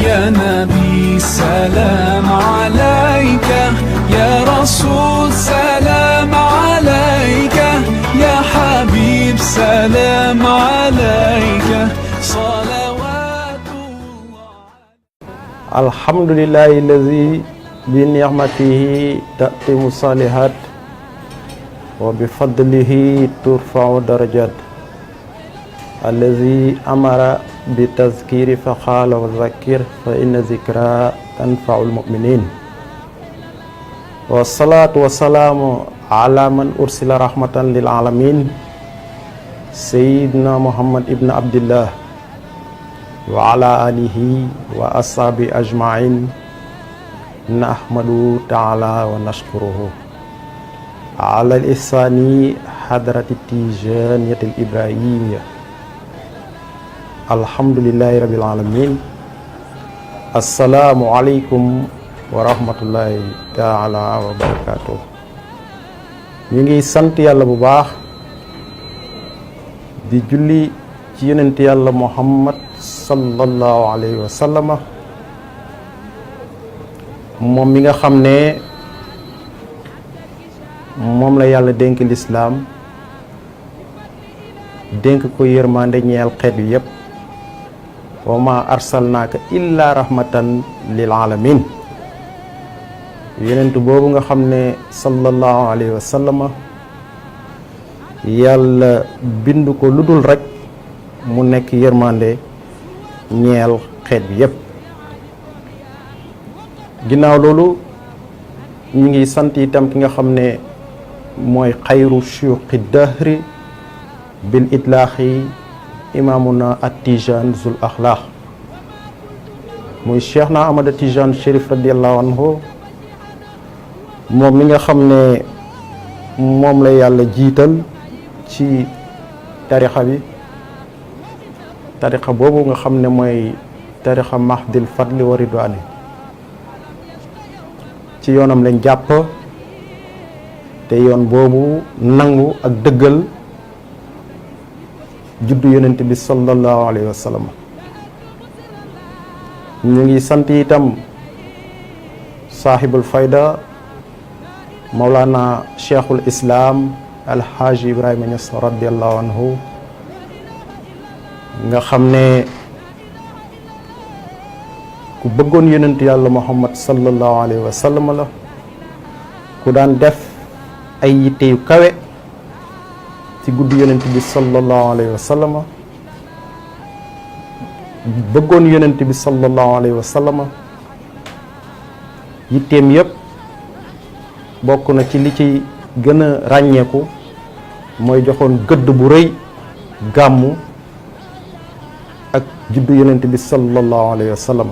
يا نبي سلام عليك يا رسول سلام عليك يا حبيب سلام عليك صلوات الله. الحمد لله الذي بنعمته تتم الصالحات وبفضله ترفع درجات الذي أمر بتذكير فقال وذكر فإن ذكرى تنفع المؤمنين والصلاة والسلام على من أرسل رحمة للعالمين سيدنا محمد ابن عبد الله وعلى آله وأصحابه أجمعين نحمده تعالى ونشكره على الإحسان حضرة التيجانية الإبراهيمية. الحمد لله رب العالمين. السلام عليكم ورحمة الله تعالى وبركاته. ñu ngi sant yàlla bu baax di julli ci yonent yàlla Muhammad sallallahu alayhi wa sallama moom mi nga xam ne moom la yàlla dénk lislaam dénk ko yërmande ñeel xeet yu yépp wa ma arsalnaaka illa rahmatan lil alamin yonent boobu nga xam ne sallallahu alayhi wa sallama yàlla bind ko lu dul rek mu nekk yërmande ñeel xeet bi yépp. ginnaaw loolu ñu ngi sant itam ki nga xam ne mooy xayru shuyuqi dahri bil itlaaxi imaamuna at tijaan zul axlaax muy cheikh na Ahmad Tijaan Chérif radiallahu anhu moom mi nga xam ne moom la yàlla jiital ci tarixa bi tarixa boobu nga xam ne mooy tarixa mahdil fadli wa ridwaani ci yoonam lañ jàpp te yoon boobu nangu ak dëggal juddu yonent bi sallallahu alayhi wa sallam. ñu ngi sant itam saaxibul fayda Mawlana cheikhul islam alxaaji Ibrahima Niass radiallahu anhu nga xam ne ku bëggoon yonent yàlla Muhammad sallallahu alayhi wa sallam la ku daan def ay yitte yu kawe ci guddi yonent bi sallallahu alayhi wa sallam bëggoon yonent bi sallallahu alayhi wa sallam yitteem yépp bokk na ci li ci gën a ràññeeku mooy joxoon gëdd bu rëy gàmmu ak juddu yonent bi sallallahu alayhi wa sallam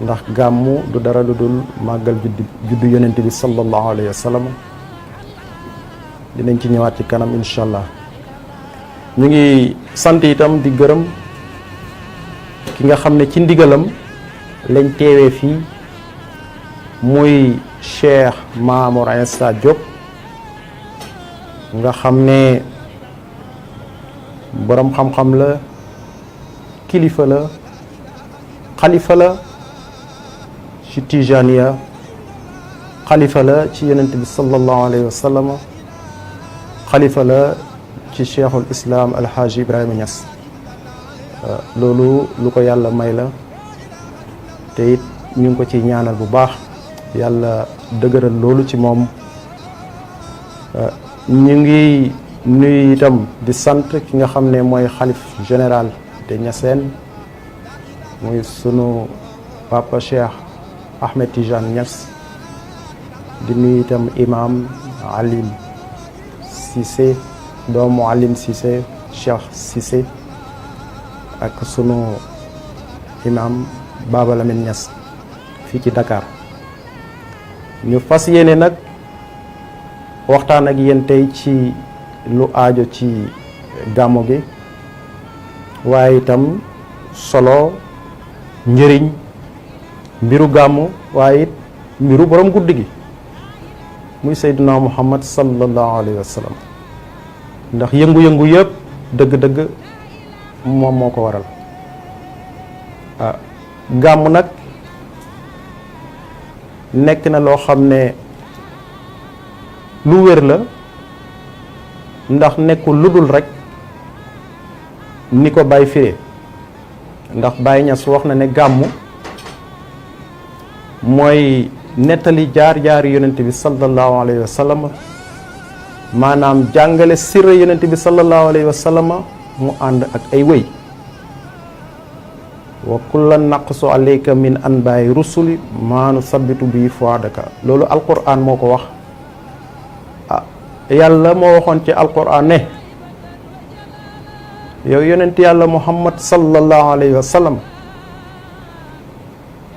ndax gàmmu du dara lu dul màggal juddu yonent bi sallallahu alayhi wa sallam dinañ ci ñëwaat ci kanam incha allah. ñu ngi sant itam di gërëm ki nga xam ne ci ndigalam lañ teewee fii muy Cheikh Mamour Insa Diop nga xam ne boroom xam-xam la kilifa la xalifa la ci Tijaniya xalifa la ci yonent bi sallallahu alayhi wa sallam xalifa la ci cheikhul islam alxaaji Ibrahima Niass loolu lu ko yàlla may la te it ñu ngi ko ci ñaanal bu baax yàlla dëgëral loolu ci moom. ñu ngi nuyu itam di sant ki nga xam ne mooy xalif général de Niassène muy sunu papa cheikh Ahmed Tijane Niass di nuyu itam imam Alim Cissé doomu Alim Cissé Cheikh Cissé ak sunu imam Baba Lamine Niass fii ci Dakar. ñu fas yéene nag waxtaan ak yéen tey ci lu aajo ci gàmmu gi waaye itam solo njëriñ mbiru gàmmu waaye it mbiru borom guddi gi muy Seydina Muhammad sallallahu alayhi wa sallam ndax yëngu-yëngu yëpp dëgg-dëgg moom moo ko waral gàmm nag nekk na loo xam ne lu wér la, ndax nekkul lu dul rek ni ko Baye firee, ndax Baye Niass wax na ne gàmmu mooy nettali jaar-jaar yonent bi sallallahu alayhi wa sallam, maanaam jàngale sirra yonent bi sallallahu alayhi wa sallam mu ànd ak ay wëy. wa kullan naqsu alayka min anbaa'i rusuli maa nusabbitu bi fuadaka, loolu alquran moo ko wax. yàlla moo waxoon ci alquran ne yow yonent yàlla muhammad sallallahu alayhi wa sallam,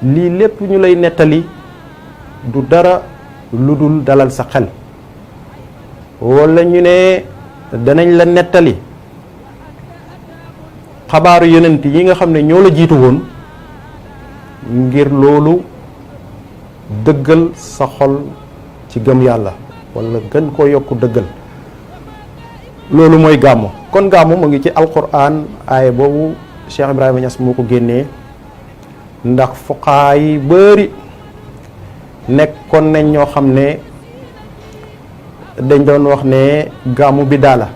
lii lépp ñu lay nettali du dara lu dul dalal sa xel, wala ñu ne danañ la nettali xabaaru yonent yi nga xam ne ñoo la jiitu woon, ngir loolu dëggal sa xol ci gëm yàlla wala gën koo yokku dëggal. loolu mooy gàmmu. kon gàmmu mu ngi ci alquran, aaya boobu Cheikh Ibrahima Niass moo ko génnee, ndax fuqaa yi bëri nekkoon nañ ñoo xam ne dañ doon wax ne gàmmu bi daala.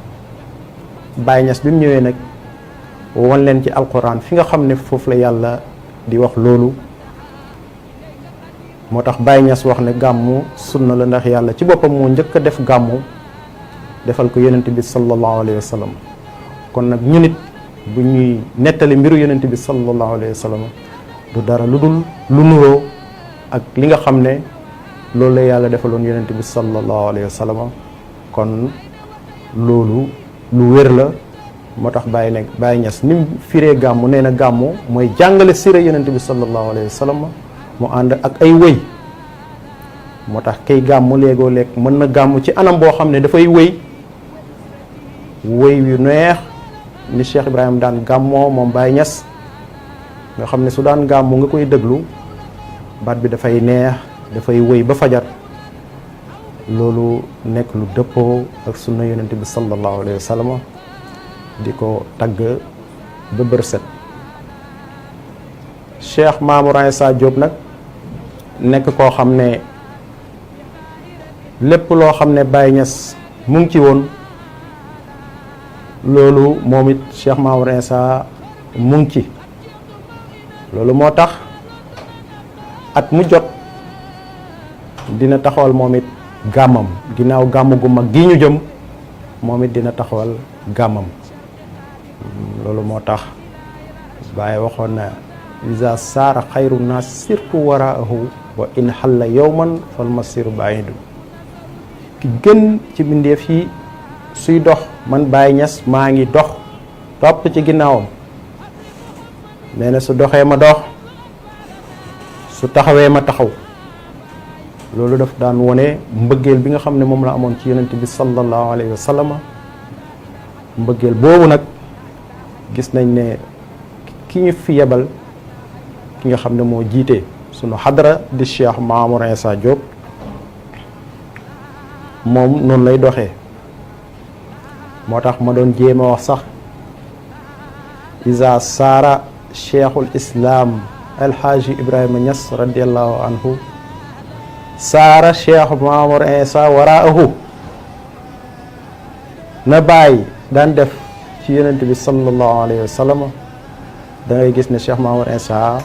Baye Niass bi mu ñëwee nag wan leen ci alquran fi nga xam ne foofu la yàlla di wax loolu, moo tax Baye Niass wax ne gàmmu sunna la, ndax yàlla ci boppam moo njëkk a def gàmmu defal ko yonent bi sallallahu alayhi wa sallam. kon nag ñu nit bu ñuy nettali mbiru yonent bi sallallahu alayhi wa sallam du dara lu dul lu nuroo ak li nga xam ne loolu la yàlla defaloon yonent bi sallallahu alayhi wa sallam. kon loolu lu wér la, moo tax Baye Niass ni mu firee gàmmu, nee na gàmmu mooy jàngale sira yonent bi sallallahu alayhi wa sallam mu ànd ak ay wëy. moo tax kay gàmmu léegoo léeg mën na gàmmu ci anam boo xam ne dafay wëy yu neex ni Cheikh Ibrahima daan gàmmoo moom Baye Niass, nga xam ne su daan gàmmu nga koy déglu baat bi dafay neex, dafay wëy ba fajar. loolu nekk lu dëppoo ak sunna yonent bi sallallahu alayhi wa sallam, di ko tagg ba bër set. Cheikh Mamour Insa Diop nag nekk koo xam ne lépp loo xam ne Baye Niass mu ngi ci woon, loolu moom it Cheikh Mamour Insa mu ngi ci. loolu moo tax at mu jot dina taxawal moom it gàmmam, ginnaaw gàmm gu mag gi ñu jëm moom it dina taxawal gàmmam. loolu moo tax Baye waxoon na iza saara xayru naas sirtu waraahu wa in xalla yowman fal masiru baidu. ki gën ci bindeef yi suy dox, man Baye Niass maa ngi dox topp ci ginnaawam. nee na su doxee ma dox, su taxawee ma taxaw. loolu daf daan wone mbëggeel bi nga xam ne moom la amoon ci yonent bi sallallahu alayhi wa sallam. mbëggeel boobu nag gis nañ ne ki ñu fi yebal, ki nga xam ne moo jiite sunu xadra di Cheikh Mamour Insa Diop, moom noonu lay doxee. moo tax ma doon jéem a wax sax iza saara cheikhul islam alxaaji Ibrahima Niass radiallahu anhu saara Cheikh Mamour Insa waraahu. na Baye daan def ci yonent bi sallallahu alayhi wa sallam, da ngay gis ne Cheikh Mamour Insa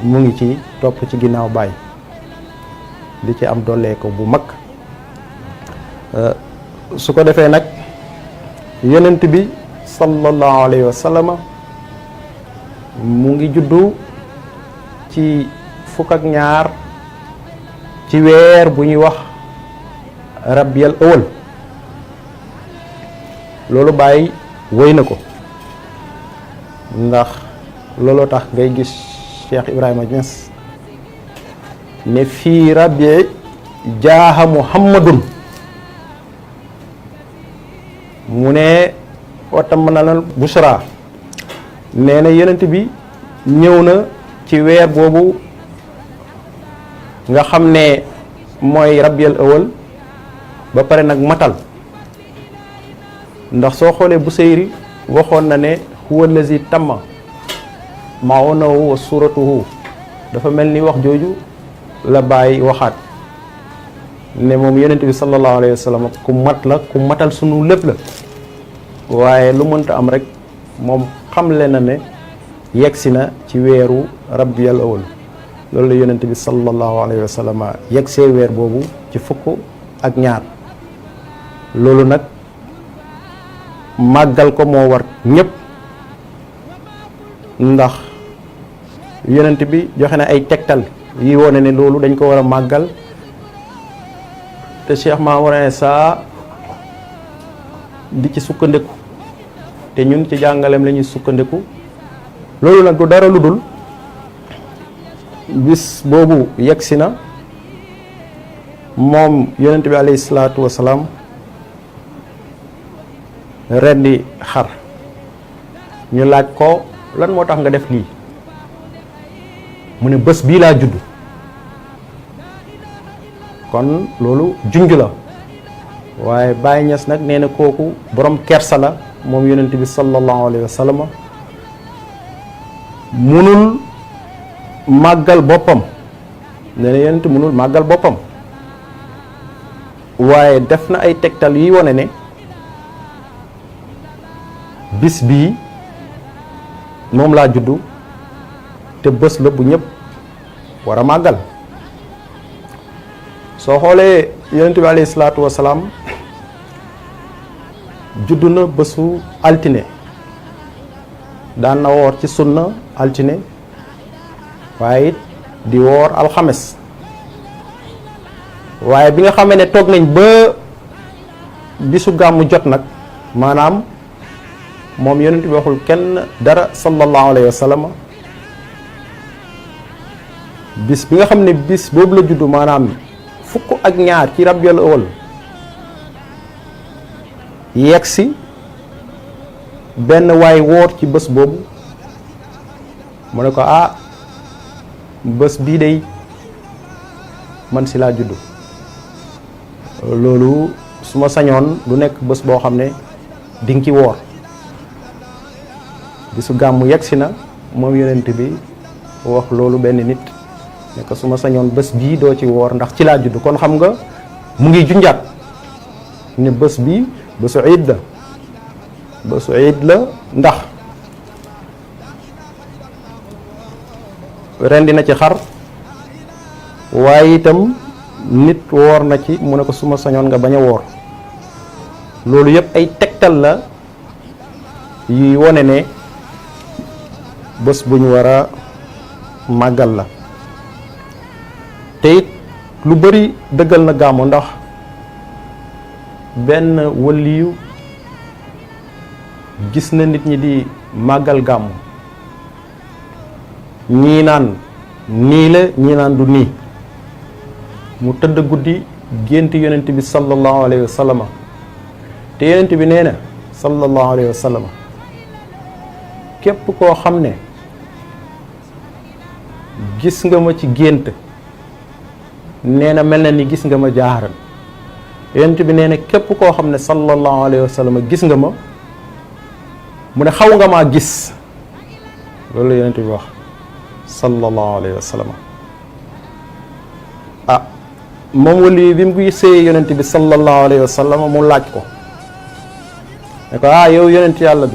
mu ngi ci topp ci ginnaaw Baye, di ci am dollee ko bu mag. su ko defee nag yonent bi sallallahu alayhi wa sallam mu ngi juddu ci 12 ci weer bu ñuy wax rabiul awal. loolu Baye wéy na ko, ndax looloo tax ngay gis Cheikh Ibrahima Niass ne fii rabi jaaha muhammadun, mu ne watam na la bushra. nee na yonent bi ñëw na ci weer boobu nga xam ne mooy rabiul awal, ba pare nag matal. ndax soo xoolee Busayri waxoon na ne huwa allazi tamma ma'unahu wa suratuhu dafa mel ni wax jooju la bàyyi waxaat ne moom yonent bi sallallahu alayhi wa sallam ku mat la ku matal sunu lépp la waaye lu mënta am rek moom xamle na ne yegsi na ci weeru rabiul awwal loolu la yonent bi sallallahu alayhi wa sallam yegsee weer boobu ci fukk ak ñaar loolu nag màggal ko moo war ñépp ndax yonent bi joxe na ay tegtal yi wone ne loolu dañ ko war a màggal te Cheikh Mamour Insa di ci sukkandiku te ñun ci jàngaleem la ñuy sukkandiku loolu nag du dara lu dul bis boobu yegsi na moom yonent bi alayhi salaatu wasalaam rendi xar ñu laaj ko lan moo tax nga def lii mu ne bés bii laa judd kon loolu junj la waaye Baye Niass nag nee na kooku borom kersa la moom yonent bi sallallahu alayhi wa sallam munul màggal boppam nee na yonent munul màggal boppam waaye def na ay tegtal yi wane ne bis bii moom laa juddu te bés la bu ñëpp war a màggal soo xoolee yonent bi alayhi salaatu wasalaam juddu na bésu altine daan na woor ci sunna altine waaye it di woor alxames waaye bi nga xamee ne toog nañ ba bisu gàmmu jot nag maanaam moom yonent bi waxul kenn dara sallallahu alayhi wa sallam bis bi nga xam ne bis boobu la juddu maanaam fukk ak ñaar ci rabiul awwal yegsi benn waay woor ci bés boobu mu ne ko bés bii day man si laa juddu loolu su ma sañoon du nekk bés boo xam ne di nga ci woor bisu gàmmu yegsi na moom yonent bi wax loolu benn nit ne ko su ma sañoon bés bii doo ci woor ndax ci laa judd kon xam nga mu ngi junjaat ne bés bii bésu iid la bésu iid la ndax rendi na ci xar waaye itam nit woor na ci mu ne ko su ma sañoon nga bañ a woor loolu yëpp ay tegtal la yi wone ne bés bu ñu war a màggal la te it lu bari dëggal na gàmmu ndax benn waliyu gis na nit ñi di màggal gàmmu ñii naan nii la ñii naan du nii mu tëdd guddi gént yonent bi sallallahu alayhi wa sallam te yonent bi nee na sallallahu alayhi wa sallam képp koo xam ne gis nga ma ci gént nee na mel na ni gis nga ma jaaharan yonent bi nee na képp koo xam ne sallallahu alayhi wa sallam gis nga ma mu ne xaw nga maa gis loolu la yonent bi wax sallallahu alayhi wa sallam moom wali bi mu gisee yonent bi sallallahu alayhi wa sallam mu laaj ko ne ko yow yonent yàlla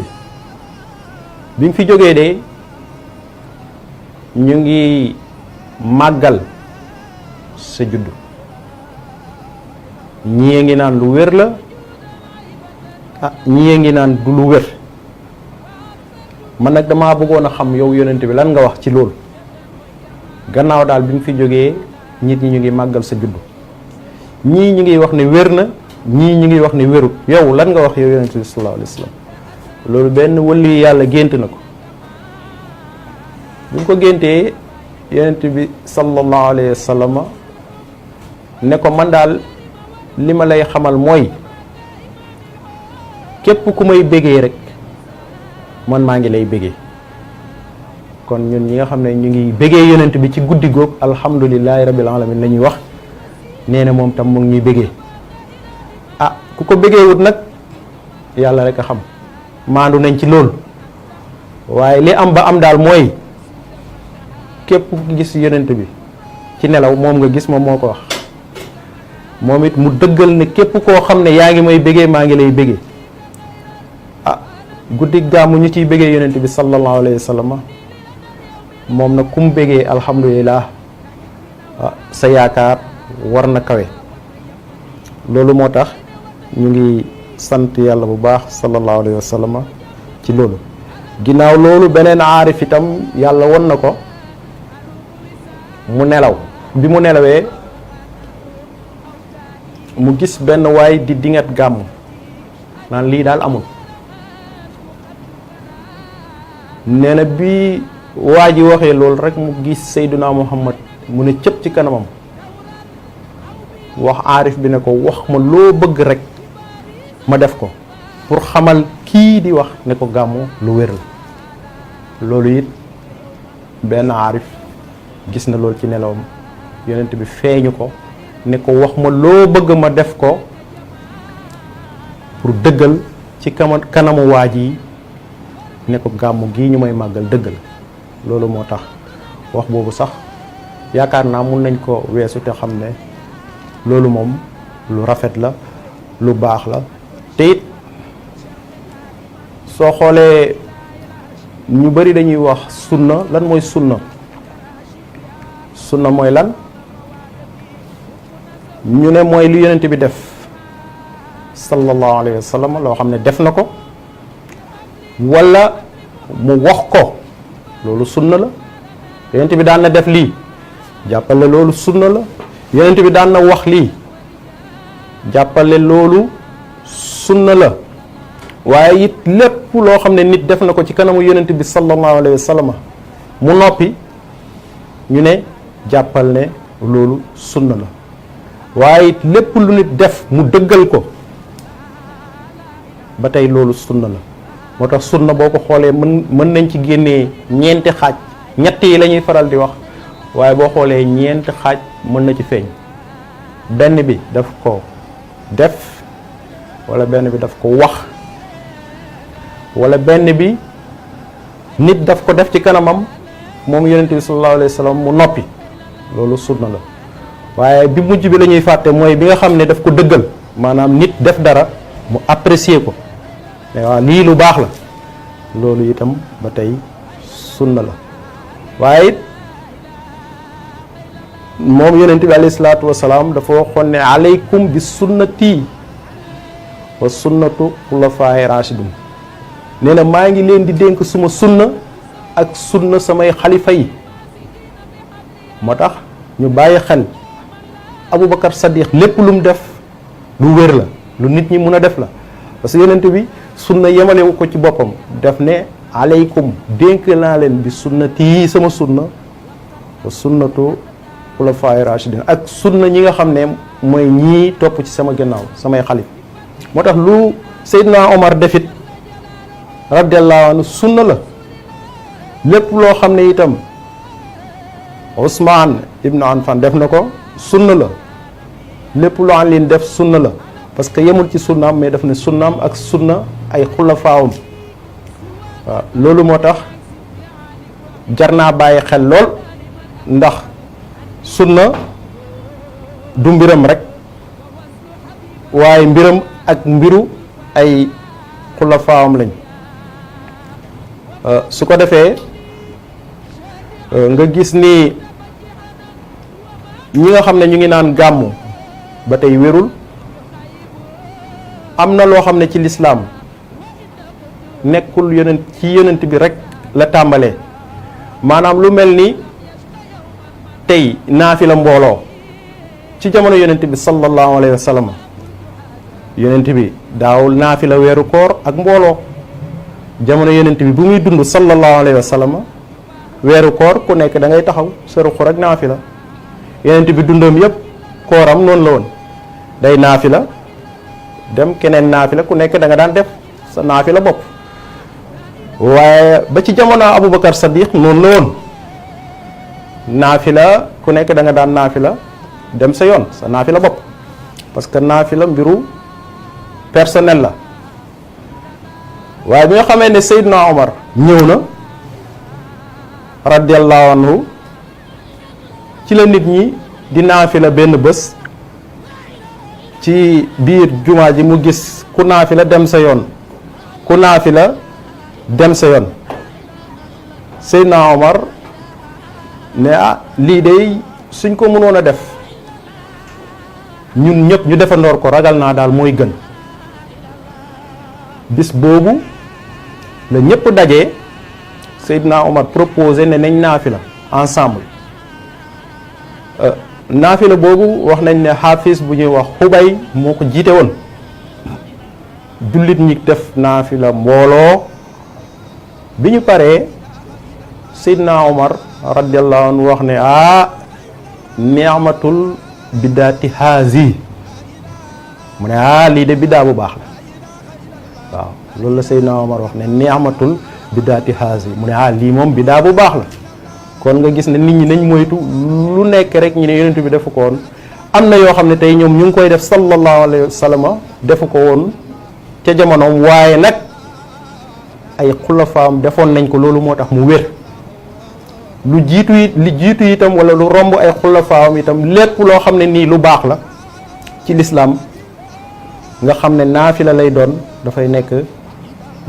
bi mu fi jógee de ñu ngi màggal sa juddu ñii ngi naan lu wér la ñii ngi naan du lu wér man nag damaa bëggoon a xam yow yonent bi lan nga wax ci loolu gannaaw daal bi mu fi jógee nit ñi ñu ngi màggal sa juddu ñii ñu ngi wax ne wér na ñii ñu ngi wax ne wérut yow lan nga wax yow yonent bi sallallahu alayhi wa sallam loolu benn wali yàlla gént na ko bu ñu ko géntee yonent bi sallallahu alayhi wa sallam ne ko man daal li ma lay xamal mooy képp ku may bégee rek man maa ngi lay bégee kon ñun ñi nga xam ne ñu ngi bégee yonent bi ci guddi googu alhamdulillahi rabbil alamin la ñuy wax nee na moom tam mu ngi ñuy bégee ku ko bégee wut nag yàlla rek a xam maandu nañ ci loolu waaye li am ba am daal mooy képp ku gis yonent bi ci nelaw moom nga gis, moom moo ko wax. moom it mu dëggal ne képp koo xam ne yaa ngi may bégee maa ngi lay bégee. ah guddi gàmmu ñu ciy bégee yonent bi sallallahu alayhi wa sallam, moom nag kum bégee alhamdulilah, sa yaakaar war na kawe. loolu moo tax ñu ngi sant yàlla bu baax sallallahu alayhi wa sallam ci loolu. ginnaaw loolu beneen aarif itam yàlla won na ko mu nelaw. bi mu nelawee mu gis benn waay di dingat gàmm naan lii daal amul. nee na bi waa ji waxee loolu rek mu gis Seydina Muhammad mu ne cëpp ci kanamam, wax aarif bi ne ko wax ma loo bëgg rek ma def ko pour xamal kii di wax ne ko gàmmu lu wér la. loolu it benn aarif gis na loolu ci nelawam, yonent bi feeñu ko ne ko wax ma loo bëgg ma def ko pour dëggal ci kanamu waaj yi ne ko gàmmu gii ñu may màggal dëgg la. loolu moo tax wax boobu sax yaakaar naa mun nañ ko weesu te xam ne loolu moom lu rafet la, lu baax la. te it soo xoolee ñu bari dañuy wax sunna. lan mooy sunna? sunna mooy lan? ñu ne mooy lu yonent bi def sallallahu alayhi wa sallam, loo xam ne def na ko walla mu wax ko, loolu sunna la. yonent bi daan na def lii, jàppale loolu sunna la. yonent bi daan na wax lii, jàppale loolu sunna la. waaye it lépp loo xam ne nit def na ko ci kanamu yonent bi sallallahu alayhi wa sallam mu noppi, ñu ne jàppal ne loolu sunna la. waaye it lépp lu nit def mu dëggal ko, ba tey loolu sunna la. moo tax sunna boo ko xoolee mën nañ ci génnee ñeenti xaaj. ñett yi la ñuy faral di wax, waaye boo xoolee ñeenti xaaj mën na ci feeñ. benn bi daf ko def, walla benn bi daf ko wax, walla benn bi nit daf ko def ci kanamam moom yonent bi sallallahu alayhi wa sallam mu noppi, loolu sunna la. waaye bi mujj bi la ñuy fàtte mooy bi nga xam ne daf ko dëggal, maanaam nit def dara mu apprécier ko, waaw lii lu baax la, loolu itam ba tey sunna la. waaye it moom yonent bi alayhi salaatu wasalaam dafa waxoon ne aleykum bi sunnati wa sunnatu xulafaay rashidun. nee na maa ngi leen di dénk suma sunna ak sunna samay xalifa yi. moo tax ñu bàyyi xel Aboubacar Sadiq lépp lu mu def lu wér la, lu nit ñi mun a def la. parce que yonent bi sunna yemalewu ko ci boppam, def ne aleykum dénk naa leen bi sunnati sama sunna wa sunnatu xulafaay rashidin, ak sunna ñi nga xam ne mooy ñii topp ci sama gannaaw samay xalif. moo tax lu Seydina Omar defit radiallahu anhu sunna la. lépp loo xam ne itam Ousmane ibnu Affan def na ko sunna la. lépp lu Ali def sunna la, parce que yemul ci sunnaam mais def ne sunnaam ak sunna ay xulafaawam. waaw loolu moo tax jar naa bàyyi xel lool, ndax sunna du mbiram rek, waaye mbiram ak mbiru ay xulafaawam lañ. su ko defee nga gis ni ñi nga xam ne ñu ngi naan gàmmu ba tey wérul. am na loo xam ne ci lislaam nekkul yonent bi rek la tàmbalee. maanaam lu mel ni tey naafila mbooloo ci jamono yonent bi sallallahu alayhi wa sallam, yonent bi daawul naafila weeru koor ak mbooloo. jamono yonent bi bu muy dund sallallahu alayhi wa sallam weeru koor ku nekk da ngay taxaw sa ruq rek naafila. yonent bi dundam yépp kooram noonu la woon, day naafila dem keneen naafila, ku nekk da nga daan def sa naafila bopp. waaye ba ci jamono Aboubacar Sadiq noonu la woon, naafila ku nekk da nga daan naafila dem sa yoon sa naafila bopp, parce que naafila mbiru personnel la. waaye bi nga xamee ne Seydina Omar ñëw na radiallahu anhu ci la nit ñi di naafila benn bés ci biir jumaa ji mu gis ku naafila dem sa yoon ku naafila dem sa yoon Seydina Omar ne lii de suñ ko mënoon a def ñun ñëpp ñu defandoor ko ragal naa daal mooy gën bis boobu la ñëpp dajee Seydina Omar proposé ne nañ naafila ensemble naafila boobu wax nañ ne xaafis bu ñuy wax xubay moo ko jiite woon jullit ñi def naafila mbooloo bi ñu paree Seydina Omar radiyallahu anhu wax ne ni'matul biddaati haazi mu ne lii de biddaa bu baax la waaw loolu la Seydina Omar wax ne ni'matul biddaati haazi mu ne lii moom biddaa bu baax la kon nga gis ne nit ñi nañ moytu lu nekk rek ñu ne yonent bi defu ko woon am na yoo xam ne tey ñoom ñu ngi koy def sallallahu alayhi wa sallam defu ko woon ca jamonoom waaye nag ay xulafaam defoon nañ ko loolu moo tax mu wér lu jiitu itam wala lu romb ay xulafaam itam lépp loo xam ne nii lu baax la ci lislaam nga xam ne naafila lay doon dafay nekk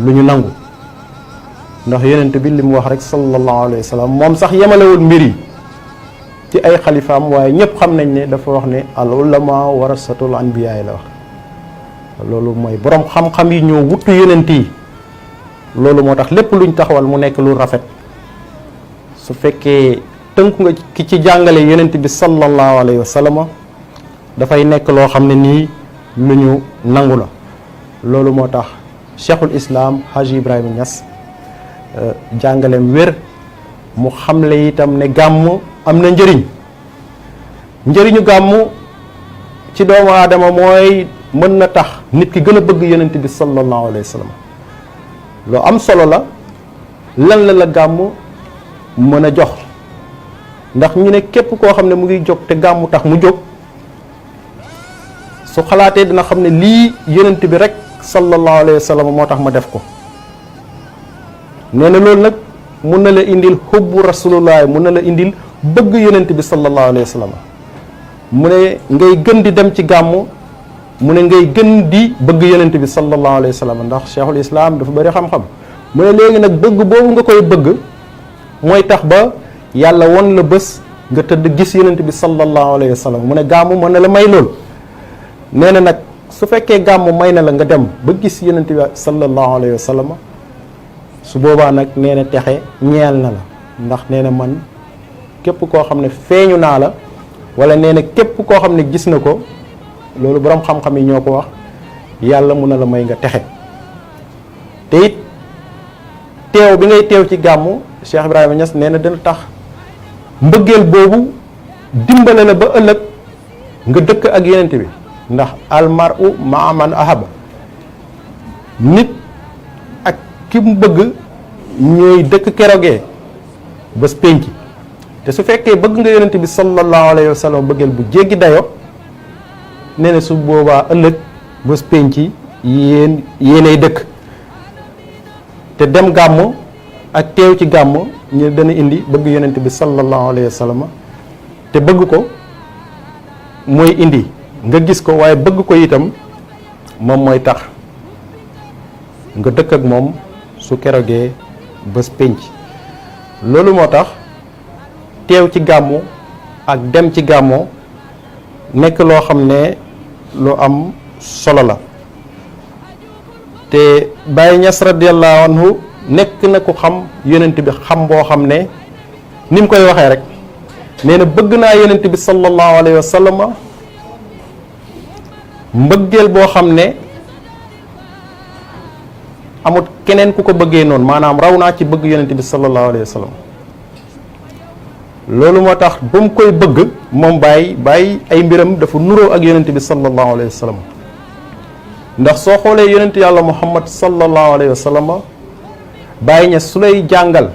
lu ñu nangu ndax yonent bi li mu wax rek sallallahu alayhi wa sallam moom sax yemalewul mbir yi ci ay xalifaam waaye ñëpp xam nañ ne dafa wax ne al ulama warasatul anbiya la wax loolu mooy borom xam-xam yi ñoo wuttu yonent yi loolu moo tax lépp luñ taxawal mu nekk lu rafet su fekkee tënku nga ki ci jàngale yonent bi sallallahu alayhi wa sallam dafay nekk loo xam ne nii lu ñu nangu la loolu moo tax cheikhul islam Haji Ibrahima Niass jàngaleem wér mu xamle itam ne gàmm am na njëriñu gàmm ci doomu aadama mooy mën na tax nit ki gën a bëgg yonent bi sallallahu alayhi wa sallam loo am solo la lan la gàmm mën a jox ndax ñu ne képp koo xam ne mu ngi jóg te gàmmu tax mu jóg su xalaatee dina xam ne lii yonent bi rek sallallahu alayhi wa sallam moo tax ma def ko nee na loolu nag mun na la indil xubbu rasulullah mun na la indil bëgg yonent bi sallallahu alayhi wa sallam mu ne ngay gën di dem ci gàmmu mu ne ngay gën di bëgg yonent bi sallallahu alayhi wa sallam ndax cheikhul islam dafa bëri xam-xam mu ne léegi nag bëgg boobu nga koy bëgg mooy tax ba yàlla won la bés nga tëdd gis yonent bi sallallahu alayhi wa sallam mu ne gàmmu mën na la may lool nee na nag su fekkee gàmmu may na la nga dem ba gis yonent bi sallallahu alayhi wa sallam su boobaa nag nee na texe ñeel na la ndax nee na man képp koo xam ne feeñu naa la wala nee na képp koo xam ne gis na ko loolu boroom xam-xam yi ñoo ko wax yàlla mun na la may nga texe te it teew bi ngay teew ci gàmmu Cheikh Ibrahima Niass nee na dina tax mbëggeel boobu dimbale la ba ëllëg nga dëkk ak yonent bi ndax almaru maa man ahaba nit ak ki mu bëgg ñooy dëkk kerogee bés pénc te su fekkee bëgg nga yonent bi sallallahu alayhi wa sallam bëggeel bu jéggi dayo nee na su boobaa ëllëg bés pénc yéenay dëkk te dem gàmm ak teew ci gàmm ñu dana indi bëgg yonent bi sallallahu alayhi wa sallam te bëgg ko mooy indi nga gis ko waaye bëgg ko itam moom mooy tax nga dëkk ak moom su kerogee bés pénc loolu moo tax teew ci gàmmu ak dem ci gàmmu nekk loo xam ne lu am solo la te Baye Niass radiyallahu anhu nekk na ko xam yonent bi xam boo xam ne ni mu koy waxee rek nee na bëgg naa yonent bi sallallahu alayhi wa sallam mbëggeel boo xam ne amut keneen ku ko bëggee noonu maanaam raw naa ci bëgg yonent bi sallallahu alayhi wa sallam loolu moo tax ba mu koy bëgg moom bàyyi ay mbiram dafa nuroo ak yonent bi sallallahu alayhi wa sallam ndax soo xoolee yonent yàlla muhammad sallallahu alayhi wa sallam bàyyi ña su lay jàngal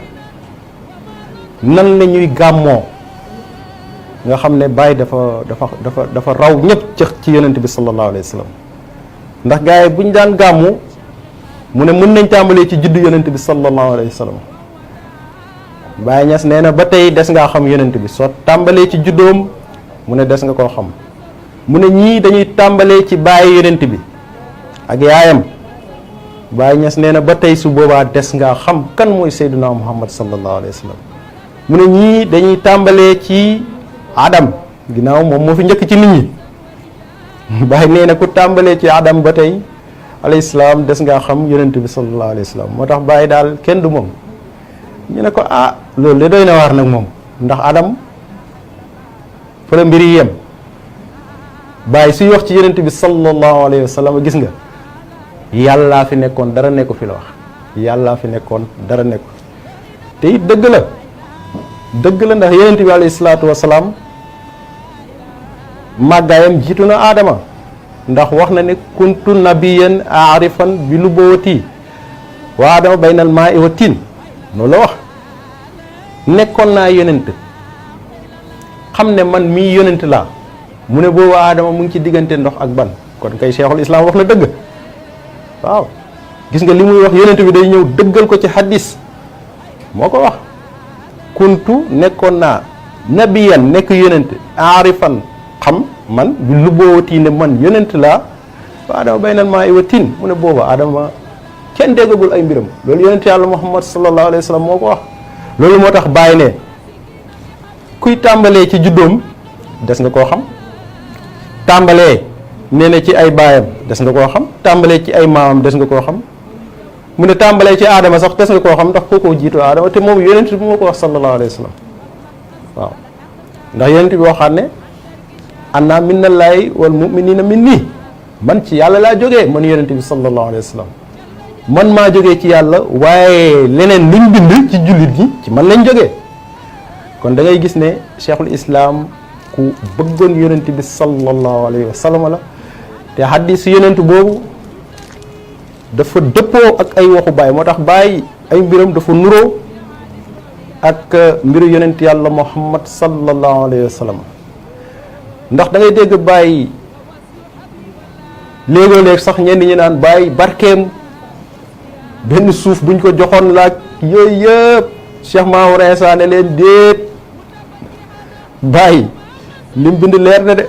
nan la ñuy gàmmoo nga xam ne bàyyi dafa raw ñëpp ci yonent bi sallallahu alayhi wa sallam ndax gars yi bu ñu daan gàmmu mu ne mën nañ tàmbalee ci juddu yonent bi sallallahu alayhi wa sallam Baye Niass nee na ba tey des ngaa xam yonent bi soo tàmbalee ci juddoom mu ne des nga koo xam mu ne ñii dañuy tàmbalee ci bàyyi yonent bi ak yaayam Baye Niass nee na ba tey su boobaa des ngaa xam kan mooy Seydina Muhammad sallallahu alayhi wa sallam mu ne ñii dañuy tàmbalee ci Adam ginnaaw moom moo fi njëkk ci nit ñi Baye nee na ku tàmbalee ci Adam ba tey alayhi salaam des ngaa xam yonent bi sallallahu alayhi wa sallam moo tax Baye daal kenn du moom ñu ne ko loolu de doy na waar nag moom ndax Adam fa la mbir yi yem Baye suy wax ci yonent bi sallallahu alayhi wa sallam gis nga yàllaa fi nekkoon dara nekku fi la wax yàllaa fi nekkoon dara nekku te it dëgg la ndax yonent bi alayhi salaatu wa salaam màggaayam jiitu na Adama ndax wax na ne kuntu nabiyan aarifan bi nubuwwati wa Adama baynal maa'i wa tiin loolu la wax nekkoon naa yonent xam ne man mii yonent laa mu ne boobu Adama mu ngi ci diggante ndox ak ban kon kay cheikhul islam wax na dëgg waaw gis nga li muy wax yonent bi day ñëw dëggal ko ci hadis moo ko wax kuntu nekkoon naa nabiyan nekk yonent aarifan xam man bi nubuwwati ne man yonent laa wa Adama baynal maa'i wa tiin mu ne booba Adama kenn déggagul ay mbiram loolu yonent yàlla Muhammad sallallahu alayhi wa sallam moo ko wax loolu moo tax Baye ne kuy tàmbalee ci juddoom des nga koo xam tàmbalee nee na ci ay baayam des nga koo xam tàmbalee ci ay maamam des nga koo xam mu ne tàmbalee ci aadama sax des nga koo xam ndax kookoo jiitu aadama te moom yonent bi moo ko wax sallallahu alayhi wa sallam waaw ndax yonent bi waxaat ne anna minnallaahi wal mu'minina minni man ci yàlla laa jógee man yonent bi sallallahu alayhi wa sallam man maa jógee ci yàlla waaye leneen luñ bind ci jullit ñi ci man lañ jógee kon da ngay gis ne cheikhul islam ku bëggoon yonent bi sallallahu alayhi wa sallam la te hadis yonent boobu dafa dëppoo ak ay waxu Baye moo tax Baye ay mbiram dafa nuroo ak mbiru yonent yàlla Muhammad sallallahu alayhi wa sallam ndax da ngay dégg Baye léegoo-léeg sax ñenn ñi naan Baye barkeem benn suuf buñ ko joxoon laaj yooyu yëpp Cheikh Mamour Insa ne leen déet Baye lim bind leer na de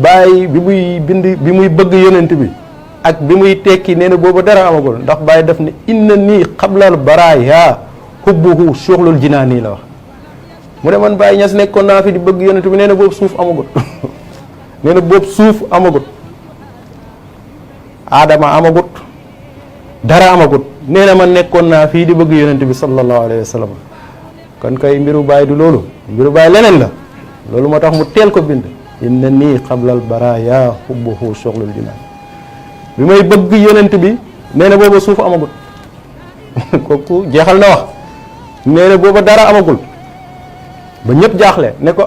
Baye bi muy bëgg yonent bi ak bi muy tekki nee na boobu dara amagul ndax Baye def ne inna nii xablal baraaya hubbuhu shuxlul jinaani la wax mu ne man Baye Niass nekkoon naa fi di bëgg yonent bi nee na boobu suuf amagut nee na boobu suuf amagut Adama amagut dara amagut nee na man nekkoon naa fii di bëgg yonent bi sallallahu alayhi wa sallam kon kay mbiru Baye du loolu mbiru Baye leneen la loolu moo tax mu teel ko bind inna nii xablal baraaya hubbuhu shuxlul jinaan bi may bëgg yonent bi nee na booba suuf amagut kooku jeexal na wax nee na booba dara amagul ba ñëpp jaaxle ne ko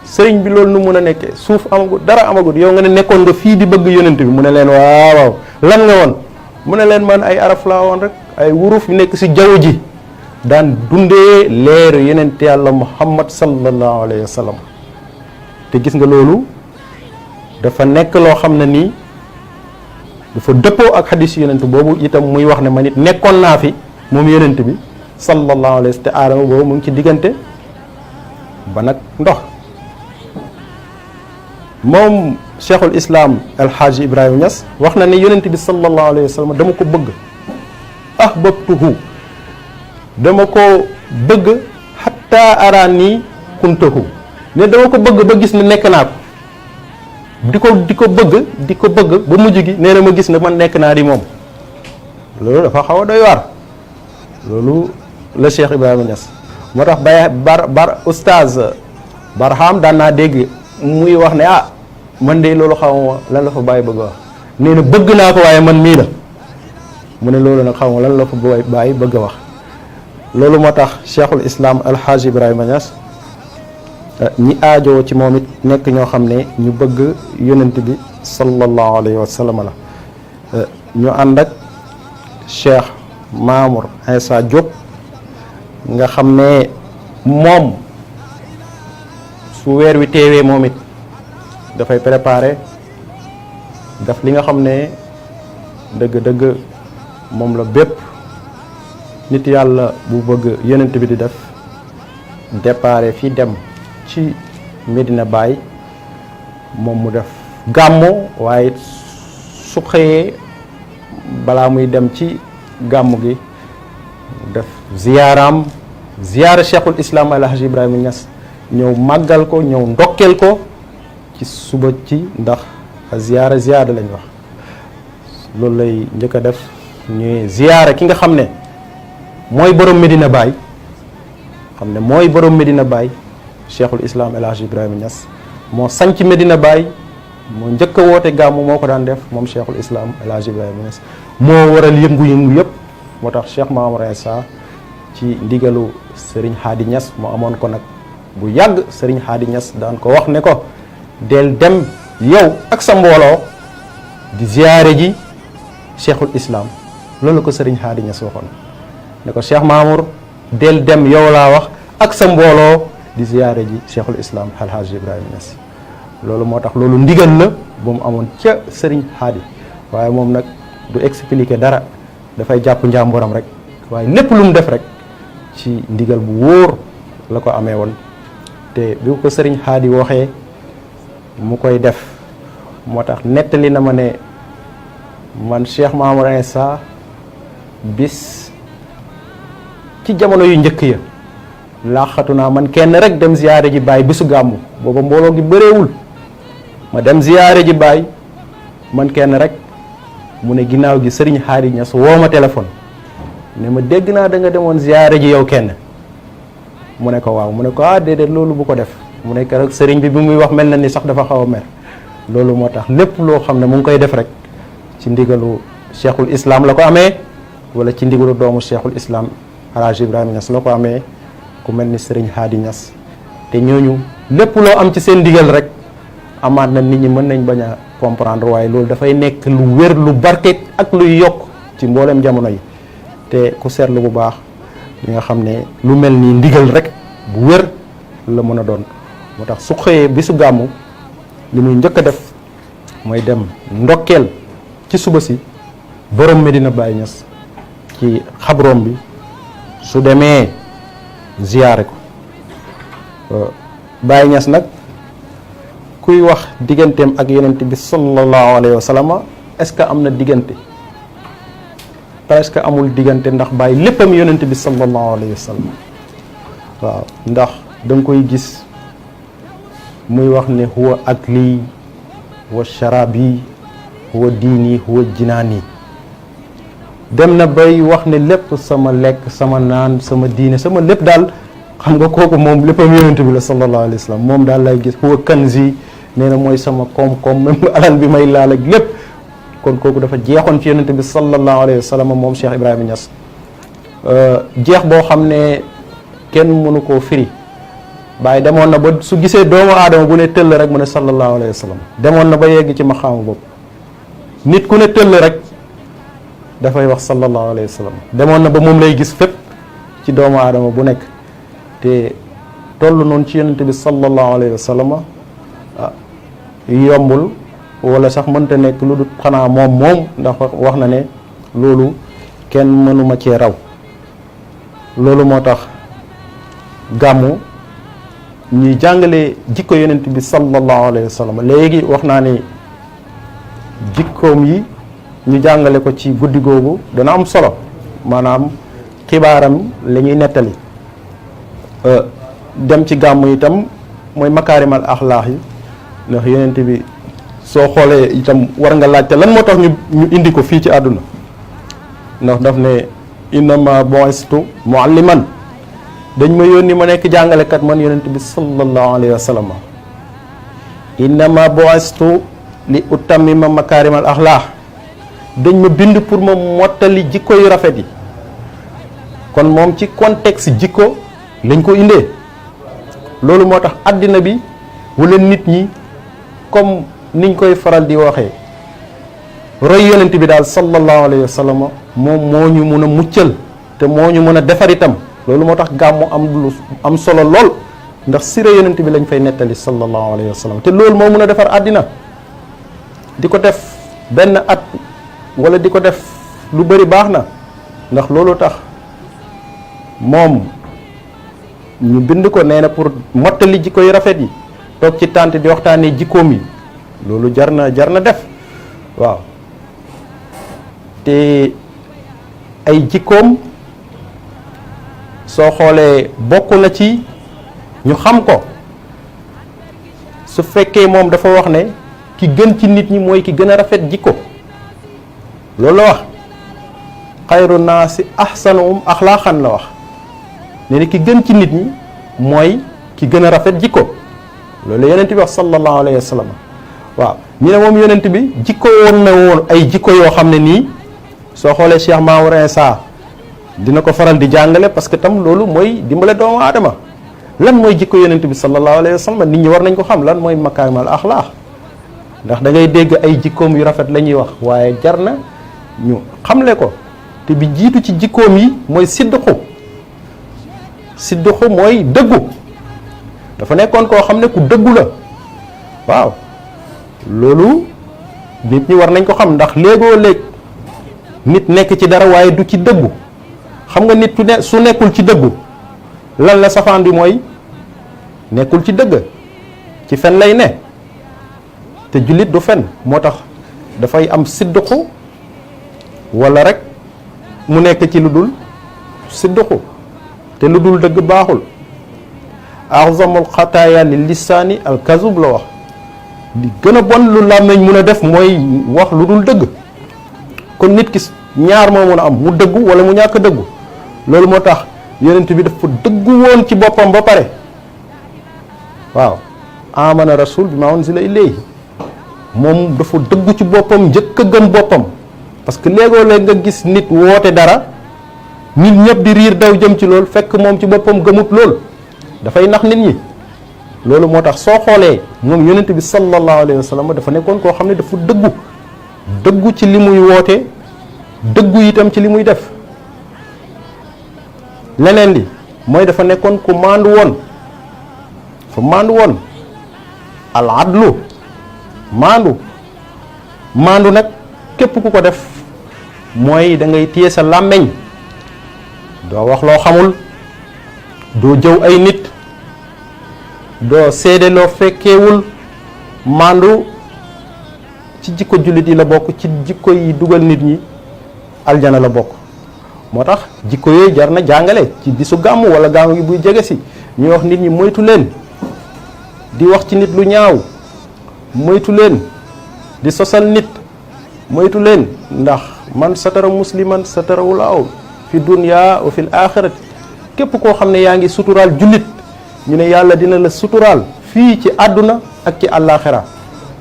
sëriñ bi loolu nu mun a nekkee suuf amagut dara amagut yow nga ne nekkoon nga fii di bëgg yonent bi mu ne leen waaw lan nga woon mu ne leen man ay araf laa woon rek ay wuruf yu nekk si jaww ji daan dundee leeru yonent yàlla Muhammad sallallahu alayhi wa sallam te gis nga loolu dafa nekk loo xam ne nii dafa dëppoo ak xadis yonent boobu itam muy wax ne man it nekkoon naa fi moom yonent bi sallallahu alayhi wa sallam te aadama boobu mu ngi ci diggante ba nag ndox moom cheikhul islam alxaaji Ibrahima Niass wax na ne yonent bi sallallahu alayhi wa sallam dama ko bëgg ahbabtuhu dama ko bëgg xatta araani kuntahu ne dama ko bëgg ba gis ne nekk naa ko di ko bëgg ba mujj gi nee na ma gis ne man nekk naa di moom loolu dafa xaw a doy waar loolu la Cheikh Ibrahima Niass moo tax oustaz Barham daan naa dégg muy wax ne man de loolu xaw ma lan la fa Baye bëgg a wax nee na bëgg naa ko waaye man mii la mu ne loolu nag xaw ma lan la fa Baye bëgg a wax loolu moo tax cheikhul islam alxaaji Ibrahima Niass ñi aajoo ci moom it nekk ñoo xam ne ñu bëgg yonent bi sallallahu alayhi wa sallam la ñu ànd ak Cheikh Mamour Insa Diop nga xam ne moom su weer wi teewee moom it dafay préparer daf li nga xam ne dëgg-dëgg moom la bépp nit yàlla bu bëgg yonent bi di def départ fii dem ci Medina Baye moom mu def gàmmu, waaye su xëyee balaa muy dem ci gàmmu gi def ziyaaraam, ziyaara Cheikhul Islam El Hadj Ibrahima Niass, ñëw màggal ko, ñëw ndokkeel ko ci suba ci, ndax ziyaara lañ wax. loolu lay njëkk a def, ñuy ziyaara ki nga xam ne mooy borom Medina Baye, Cheikhul Islam El Hadj Ibrahima Niass moo sanc Medina Baye, moo njëkk a woote gàmmu, moo ko daan def moom Cheikhul Islam El Hadj Ibrahima Niass, moo waral yëngu-yëngu yëpp. moo tax Cheikh Mamour Insa ci ndigalu Serigne Hadi Niass moo amoon ko nag bu yàgg. Serigne Hadi Niass daan ko wax ne ko del dem yow ak sa mbooloo di ziyaare ji Cheikhul Islam. loolu ko Serigne Hadi Niass waxoon ne ko Cheikh Mamour del dem yow laa wax ak sa mbooloo di ziyaare ji Cheikhul Islam El Hadj Ibrahima Niass. loolu moo tax loolu ndigal la bu mu amoon ca Serigne Hadi, waaye moom nag du expliquer dara, dafay jàpp njàmburam rek, waaye lépp lu mu def rek ci ndigal bu wóor la ko amee woon. te bi ko Serigne Hadi waxee mu koy def, moo tax nettali na ma ne man Cheikh Mamour Insa bis ci jamono yu njëkk ya laaxatu naa man kenn rek dem ziyaare ji Baye bisu gàmmu, booba mbooloo gi bëreewul, ma dem ziyaare ji Baye man kenn rek. mu ne ginnaaw gi Serigne Hadi Niass woo ma téléphone ne ma dégg naa da nga demoon ziyaare ji yow kenn. mu ne ko waaw, mu ne ko déedéet loolu bu ko def. mu ne keroog Serigne bi muy wax mel na ni sax dafa xaw a mer. loolu moo tax lépp loo xam ne mu ngi koy def rek ci ndigalu Cheikhul Islam la ko amee, wala ci ndigalu doomu Cheikhul Islam El Hadj Ibrahima Niass la ko amee, ku mel ni Serigne Hadi Niass. te ñooñu lépp loo am ci seen ndigal rek amaat na nit ñi mën nañ bañ a comprendre, waaye loolu dafay nekk lu wér, lu barke ak luy yokk ci mboolem jamono yi. te ku seetlu bu baax li nga xam ne lu mel ni ndigal rek bu wér la mën a doon. moo tax su xëyee bisu gàmmu li muy njëkk a def mooy dem ndokkeel ci suba si borom Medina Baye Niass ci xabroom bi, su demee ziyaare ko. Baye Niass nag kuy wax digganteem ak yonent bi sallallahu alayhi wa sallam, est-ce que am na diggante? presque amul diggante, ndax Baye léppam yonent bi sallallahu alayhi wa sallam. waaw, ndax da nga koy gis muy wax ne huwa akli wa sharabi huwa diini huwa jinaani. dem na bay wax ne lépp sama lekk, sama naan, sama diine, sama lépp daal, xam nga kooku moom léppam yonent bi la sallallahu alayhi wa sallam. moom daal lay gis huwa kanzi, nee na mooy sama koom-koom, même alal bi may laal ak lépp. kon kooku dafa jeexoon ci yonent bi sallallahu alayhi wa sallam moom Cheikh Ibrahima Niass. jeex boo xam ne kenn mënu koo firi. Baye demoon na ba su gisee doomu aadama bu ne tëll rek mu ne sallallahu alayhi wa sallam. demoon na ba yegg ci maxaama boobu, nit ku ne tëll rek dafay wax sallallahu alayhi wa sallam. demoon na ba moom lay gis fépp ci doomu aadama bu nekk. te toll noonu ci yonent bi sallallahu alayhi wa sallam yombul, wala sax mënta nekk lu dul xanaa moom ndax wax na ne loolu kenn mënuma cee raw. loolu moo tax gàmmu ñuy jàngale jikko yonent bi sallallahu alayhi wa sallam. léegi wax naa ni jikkoom yi ñu jàngale ko ci guddi googu dana am solo, maanaam xibaaram la ñuy nettali. dem ci gàmmu itam mooy makaarimal axlaax yi, ndax yonent bi soo xoolee itam war nga laajte lan moo tax ñu indi ko fii ci àdduna. ndax daf ne innama bu'istu mualliman, dañ ma yónni ma nekk jàngalekat man yonent bi sallallahu alayhi wa sallam. innama bu'istu li utammima makaarimal axlaax, dañ ma bind pour ma mottali jikko yu rafet yi. kon moom ci contexte jikko lañ ko indee. loolu moo tax àddina bi wala nit ñi comme niñ koy faral di waxee, roy yonent bi daal sallallahu alayhi wa sallam moom moo ñu mun a muccal te moo ñu mën a defar itam. loolu moo tax gàmmu am solo lool, ndax sira yonent bi lañ fay nettali sallallahu alayhi wa sallam. te loolu moo mun a defar àddina. di ko def benn at wala di ko def lu bëri baax na, ndax loolu tax moom ñu bind ko nee na pour mottali jikko yu rafet yi toog ci tànt di waxtaanee jikkoom yi loolu jar na def waaw te ay jikkoom soo xoolee bokk na ci ñu xam ko su fekkee moom dafa wax ne ki gën ci nit ñi mooy ki gën a rafet jikko loolu la wax xayru naasi ahsanuhum axlaaqan la wax ne ni ki gën ci nit ñi mooy ki gën a rafet jikko loolu yonent bi wax sallallahu alayhi wa sallam waaw ñu ne moom yonent bi jikko woon na woon ay jikko yoo xam ne nii soo xoolee Cheikh Mamour Insa dina ko faral di jàngale parce que tam loolu mooy dimbale doomu aadama lan mooy jikko yonent bi sallallahu alayhi wa sallam nit ñi war nañ ko xam lan mooy makaarimal axlaaq ndax da ngay dégg ay jikkoom yu rafet la ñuy wax waaye jar na ñu xamle ko te bi jiitu ci jikkoom yi mooy sidduqu mooy dëggu dafa nekkoon koo xam ne ku dëggu la waaw loolu nit ñi war nañ ko xam ndax léegoo léeg nit nekk ci dara waaye du ci dëggu xam nga nit su nekkul ci dëggu lan la safaan bi mooy nekkul ci dëgg ci fen lay ne te jullit du fen moo tax dafay am sidduqu wala rek mu nekk ci lu dul sidduqu te lu dul dëgg baaxul azamul xataaya li lisaani al kazub la wax li gën a bon lu làmmiñ mun a def mooy wax lu dul dëgg kon nit ki ñaar moo mun a am mu dëggu wala mu ñàkk dëggu loolu moo tax yonent bi dafa dëggu woon ci boppam ba pare waaw amana rasul bi ma unzila ilayhi moom dafa dëggu ci boppam njëkk a gëm boppam parce que léegoo léeg nga gis nit woote dara nit ñëpp di riir daw jëm ci loolu fekk moom ci boppam gëmut lool dafay nax nit ñi loolu moo tax soo xoolee moom yonent bi sallallahu alayhi wa sallam dafa nekkoon koo xam ne dafa dëggu ci li muy woote dëggu itam ci li muy def leneen li mooy dafa nekkoon ku maandu woon al adlu maandu nag képp ku ko def mooy da ngay téye sa làmmeñ doo wax loo xamul doo jëw ay nit doo seede loo fekkeewul maandu ci jikko jullit yi la bokk ci jikko yi dugal nit ñi aljana la bokk moo tax jikko yooyu jar na jàngale ci bisu gàmm wala gàmm gi buy jege si ñuy wax nit ñi moytu leen di wax ci nit lu ñaaw moytu leen di sosal nit moytu leen ndax man satara musliman satarahu laahu fi dunya wa fil axirati képp koo xam ne yaa ngi suturaal jullit ñu ne yàlla dina la suturaal fii ci àdduna ak ci àllaaxira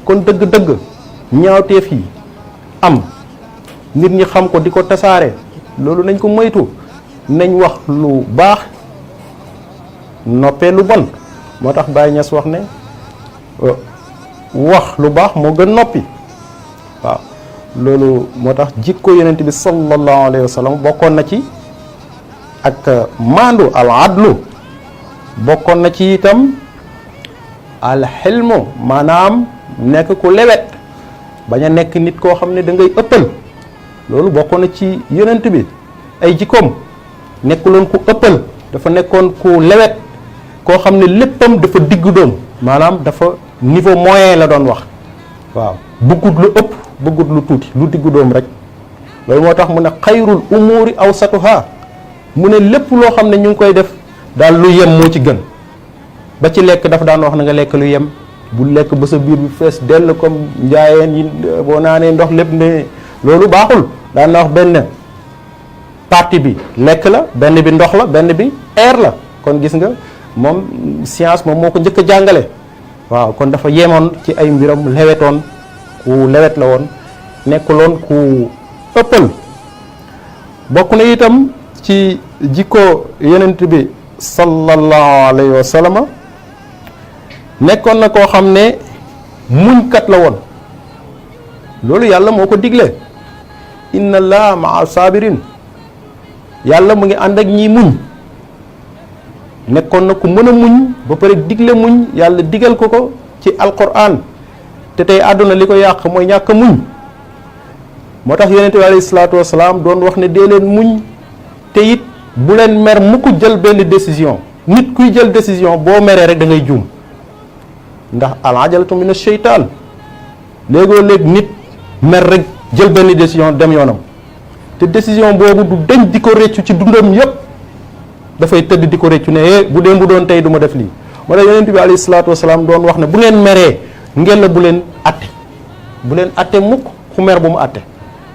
kon dëgg-dëgg ñaawteef yi am nit ñi xam ko di ko tasaare loolu nañ ko moytu nañ wax lu baax noppee lu bon moo tax Baye Niass wax ne wax lu baax moo gën noppi waaw loolu moo tax jikko yonent bi sallallahu alayhi wa sallam bokkoon na ci ak maandu al adlu bokkoon na ci itam al xilmu maanaam nekk ku lewet bañ a nekk nit koo xam ne da ngay ëppal loolu bokkoon na ci yonent bi ay jikkoom nekkuloon ku ëppal dafa nekkoon ku lewet koo xam ne léppam dafa diggu doom maanaam dafa niveau moyen la doon wax waaw bëggut lu ëpp bëggut lu tuuti lu diggu doom rek loolu moo tax mu ne xayrul umuri awsatuha mu ne lépp loo xam ne ñu ngi koy def daal lu yem moo ci gën ba ci lekk dafa daan wax na nga lekk lu yem bu lekk ba sa biir bi fees dell comme njaayeen yi boo naanee ndox lépp ne loolu baaxul daan na wax benn partie bi lekk la benn bi ndox la benn bi air la kon gis nga moom science moom moo ko njëkk a jàngale waaw kon dafa yemoon ci ay mbiram lewetoon ku lewet la woon nekkuloon ku ëppal bokk na itam ci jikko yonent bi sallallahu alayhi wa sallam nekkoon na koo xam ne muñkat la woon loolu yàlla moo ko digle inna allaha maa sabirin yàlla mu ngi ànd ak ñi muñ nekkoon na ku mën a muñ ba pare digle muñ yàlla digal ko ci alquran te tey àdduna li ko yàq mooy ñàkk muñ moo tax yonent bi alayhi salaatu wasalaam doon wax ne dee leen muñ te it bu leen mer mu ko jël benn décision. nit kuy jël décision boo meree rek da ngay juum ndax al ajalatu mina sheytaan léegoo léeg nit mer rek jël benn décision dem yoonam te décision boobu du dañ di ko réccu ci dundam yépp dafay tëdd di ko réccu ne bu dee bu doon tey du ma def lii moo tax yonent bi alayhi salaatu wasalaam doon wax ne bu ngeen meree ngeen la bu leen atte mukk ku mer bu mu atte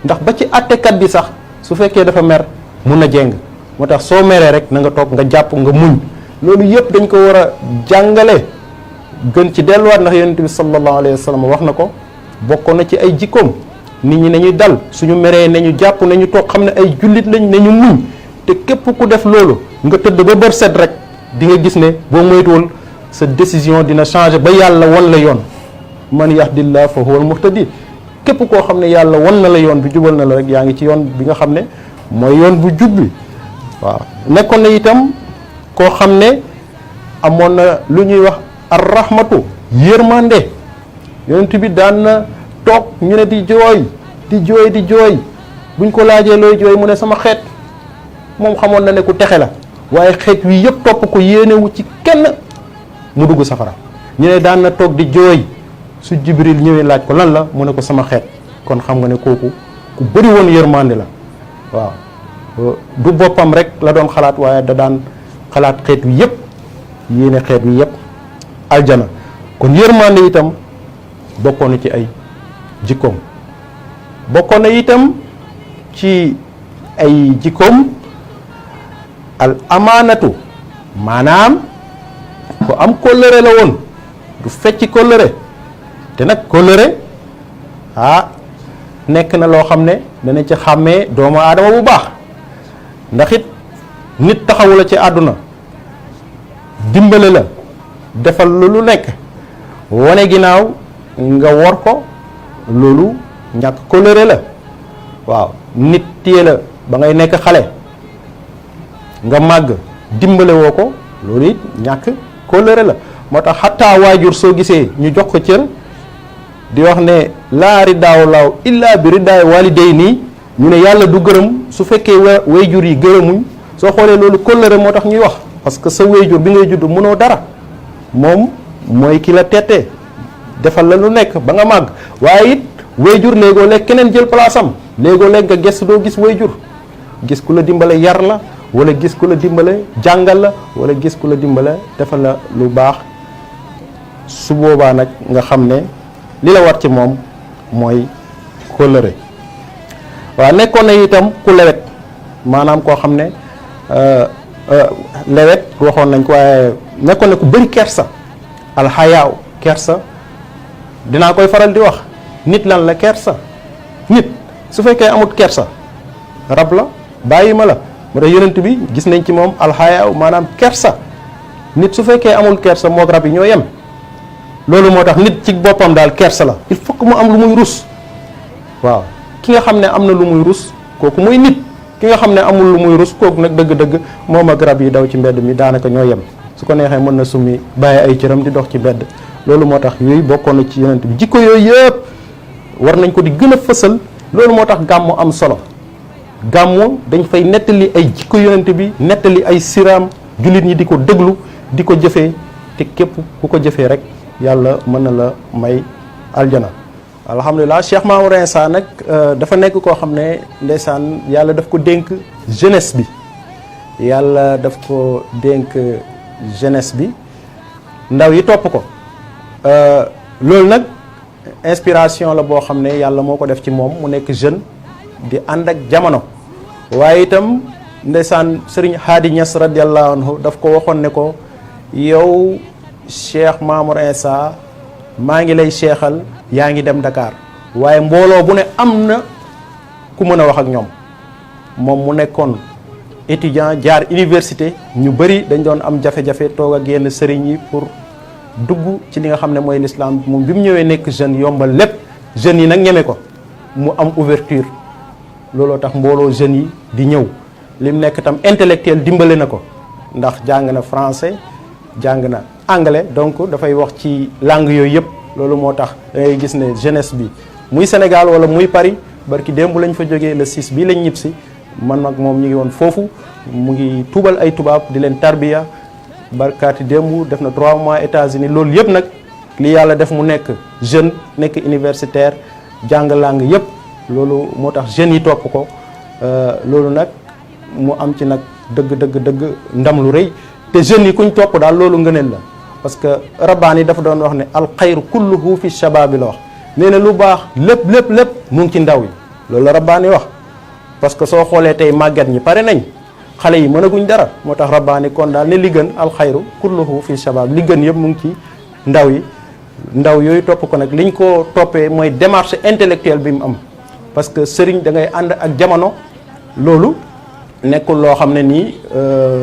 ndax ba ci attekat bi sax su fekkee dafa mer mun na jéng moo tax soo meree rek na nga toog nga jàpp nga muñ loolu yëpp dañ ko war a jàngale gën ci delluwaat ndax yonent bi sallallahu alayhi wa sallam wax na ko bokkoon na ci ay jikkoom nit ñi nañuy dal suñu meree nañu jàpp nañu toog xam ne ay jullit lañ nañu muñ te képp ku def loolu nga tëdd ba bër set rek di nga gis ne boo moytuwul sa décision dina changer ba yàlla wan la yoon man yahdillah fa huwal muhtadi képp koo xam ne yàlla wan na la yoon bi jubal na la rek yaa ngi ci yoon bi nga xam ne mooy yoon bu jub bi waaw nekkoon na itam koo xam ne amoon na lu ñuy wax ar-rahmatu yërmande yonent bi daan na toog ñu ne di jooy buñ ko laajee looy jooy mu ne sama xeet moom xamoon na ne ku texe la waaye xeet wi yëpp topp ko yéenewu ci kenn mu dugg safara ñu ne daan na toog di jooy su Jibril ñëwee laaj ko lan la mu ne ko sama xeet kon xam nga ne kooku ku bëri woon yërmande la waaw du boppam rek la doon xalaat waaye da daan xalaat xeet wi yëpp yéene xeet wi yëpp aljana kon yërmande itam bokkoon na ci ay jikkoom bokkoon na itam ci ay jikkoom al amaanatu maanaam ku am kóllëre la woon du fecc kóllëre te nag kóllëre nekk na loo xam ne dana ci xàmmee doomu aadama bu baax ndax it nit taxawu la ci àdduna dimbale la defal lu nekk wane ginnaaw nga wor ko loolu ñàkk kóllëre la waaw nit téye la ba ngay nekk xale nga màgg dimbale woo ko loolu it ñàkk kóllëre la moo tax xattaa waajur soo gisee ñu jox ko cër di wax ne laa ridaaw laaw illaa bi ridaay waliday nii ñu ne yàlla du gërëm su fekkee wayjur yi gërëmuñ soo xoolee loolu kóllëre moo tax ñuy wax parce que sa wayjur bi ngay judd mënoo dara moom mooy ki la tettee defal la lu nekk ba nga màgg waaye it wayjur léegoo lekk keneen jël place am léegoo lekk nga gëstu doo gis wayjur gis ku la dimbale yar la wala gis ku la dimbale jàngal la wala gis ku la dimbale defal la lu baax su boobaa nag nga xam ne li la war ci moom mooy kóllëre waaw nekkoon na itam ku lewet maanaam koo xam ne lewet waxoon nañ ko waaye nekkoon na ku bëri kersa alxayaaw kersa dinaa koy faral di wax nit lan la kersa nit su fekkee amut kersa rab la bàyyi ma la moo tax yonent bi gis nañ ci moom alxayaaw maanaam kersa nit su fekkee amul kersa moog rab yi ñoo yem loolu moo tax nit ci boppam daal kersa la il faut que mu am lu muy rus waaw ki nga xam ne am na lu muy rus kooku muy nit ki nga xam ne amul lu muy rus kooku nag dëgg-dëgg moom ak rab yi daw ci mbedd mi daanaka ñoo yem su ko neexee mën na summi bàyyi ay cëram di dox ci mbedd loolu moo tax yooyu bokkoon na ci yonent bi jikko yooyu yëpp war nañ ko di gën a fësal loolu moo tax gàmmu am solo gàmmu dañ fay nettali ay jikko yonent bi nettali ay siraam jullit ñi di ko déglu di ko jëfee te képp ku ko jëfee rek yàlla mën na la may aljana alhamdulilah Cheikh Mamour Insa nag dafa nekk koo xam ne ndeysaan yàlla daf ko dénk jeunesse bi yàlla daf ko dénk jeunesse bi ndaw yi topp ko loolu nag inspiration la boo xam ne yàlla moo ko def ci moom mu nekk jeune di ànd ak jamono waaye itam ndeysaan Serigne Hadi Niass radiallahu anhu daf ko waxoon ne ko yow Cheikh Mamour Insa maa ngi lay seexal yaa ngi dem Dakar waaye mbooloo bu ne am na ku mën a wax ak ñoom moom mu nekkoon étudiant jaar université ñu bëri dañ doon am jafe-jafe toog ak yenn sëriñ yi pour dugg ci li nga xam ne mooy l'islam moom bi mu ñëwee nekk jeune yombal lépp jeunes yi nag ñeme ko mu am ouverture looloo tax mbooloo jeunes yi di ñëw lim nekk tam intellectuel dimbale na ko ndax jàng na français jàng na anglais donc dafay wax ci langue yooyu yëpp loolu moo tax da ngay gis ne jeunesse bi muy Sénégal wala muy Paris barki démb lañ fa jógee le 6 bii lañ ñib si man nag moom ñu ngi woon foofu mu ngi tuubal ay tubaab di leen tarbiya barkaati démb def na 3 mois États-Unis loolu yëpp nag li yàlla def mu nekk jeune nekk universitaire jàng langue yëpp loolu moo tax jeunes yi topp ko loolu nag mu am ci nag dëgg ndam lu rëy te jeunes yi kuñ topp daal loolu ngëneel la parce que rabbaani dafa doon wax ne alxayru kulluhu fi shababi la wax nee na lu baax lépp mu ngi ci ndaw yi loolu la rabbaani wax parce que soo xoolee tey màgget ñi pare nañ xale yi mënaguñ dara moo tax rabbaani kon daal ne li gën alxayru kulluhu fi shabab li gën yëpp mu ngi ci ndaw yi ndaw yooyu topp ko nag liñ ko toppee mooy démarche intellectuelle bi mu am parce que sëriñ da ngay ànd ak jamono loolu nekkul loo xam ne nii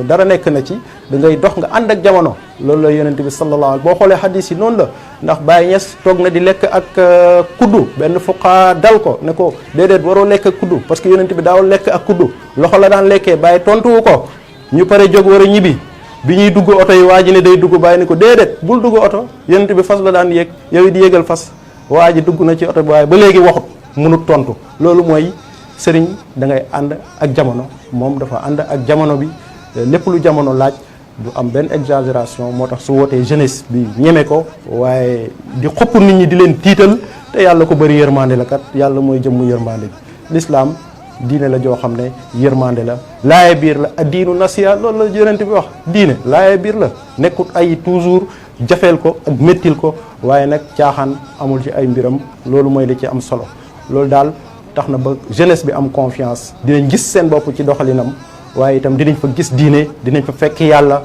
dara nekk na ci da ngay dox nga ànd ak jamono loolu la yonent bi sallallahu alayhi boo xoolee hadis yi noonu la ndax Baye Niass toog na di lekk ak kuddu benn fuqaa dal ko ne ko déedéet waroo lekk ak kuddu parce que yonent bi daawul lekk ak kuddu loxo la daan lekkee Baye tontuwu ko ñu pare jóg war a ñibbi bi ñuy dugg oto yi waa ji ne day dugg Baye ne ko déedéet bul dugg oto yonent bi fas la daan yéeg yow di yéegal fas waa ji dugg na ci oto bi waaye ba léegi waxut mënut tontu loolu mooy sëriñ da ngay ànd ak jamono moom dafa ànd ak jamono bi lépp lu jamono laaj du am benn exagération moo tax su wootee jeunesse bi ñeme ko waaye di xopp nit ñi di leen tiital te yàlla ko bëri yërmande la kat yàlla mooy jëmmu yërmande bi l'islam diine la joo xam ne yërmande la laaye biir la ak diinu nasiya loolu la yonent bi wax diine laaye biir la nekkut ay toujours jafeel ko ak méttil ko waaye nag caaxaan amul ci ay mbiram loolu mooy li ci am solo loolu daal tax na ba jeunesse bi am confiance dinañ gis seen bopp ci doxalinam waaye itam dinañ fa gis diine dinañ fa fekk yàlla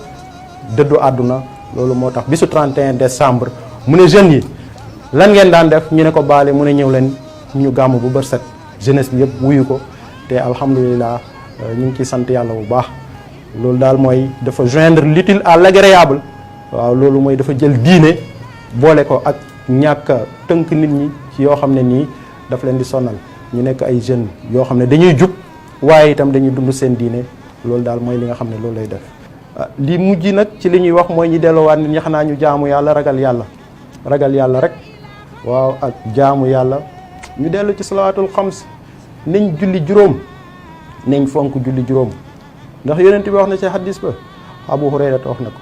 dëddu àdduna loolu moo tax bisu 31 décembre mu ne jeunes yi lan ngeen daan def ñu ne ko baale mu ne ñëw leen ñu gàmm bu bër set jeunesse bi yëpp wuyu ko te alhamdulilah ñu ngi ciy sant yàlla bu baax loolu daal mooy dafa joindre l'utile à l'agréable waaw loolu mooy dafa jël diine boole ko ak ñàkk a tënk nit ñi ci yoo xam ne nii daf leen di sonal ñu nekk ay jeunes yoo xam ne dañuy jub waaye itam dañuy dund seen diine loolu daal mooy li nga xam ne loolu lay def li mujj nag ci li ñuy wax mooy ñi delloowaat nit ñi xanaa ñu jaamu yàlla ragal yàlla rek waaw ak jaamu yàlla ñu dellu ci salawaatul xams nañ julli juróom nañ fonk julli juróom ndax yonent bi wax na ci hadis ba Abu Hurayra wax na ko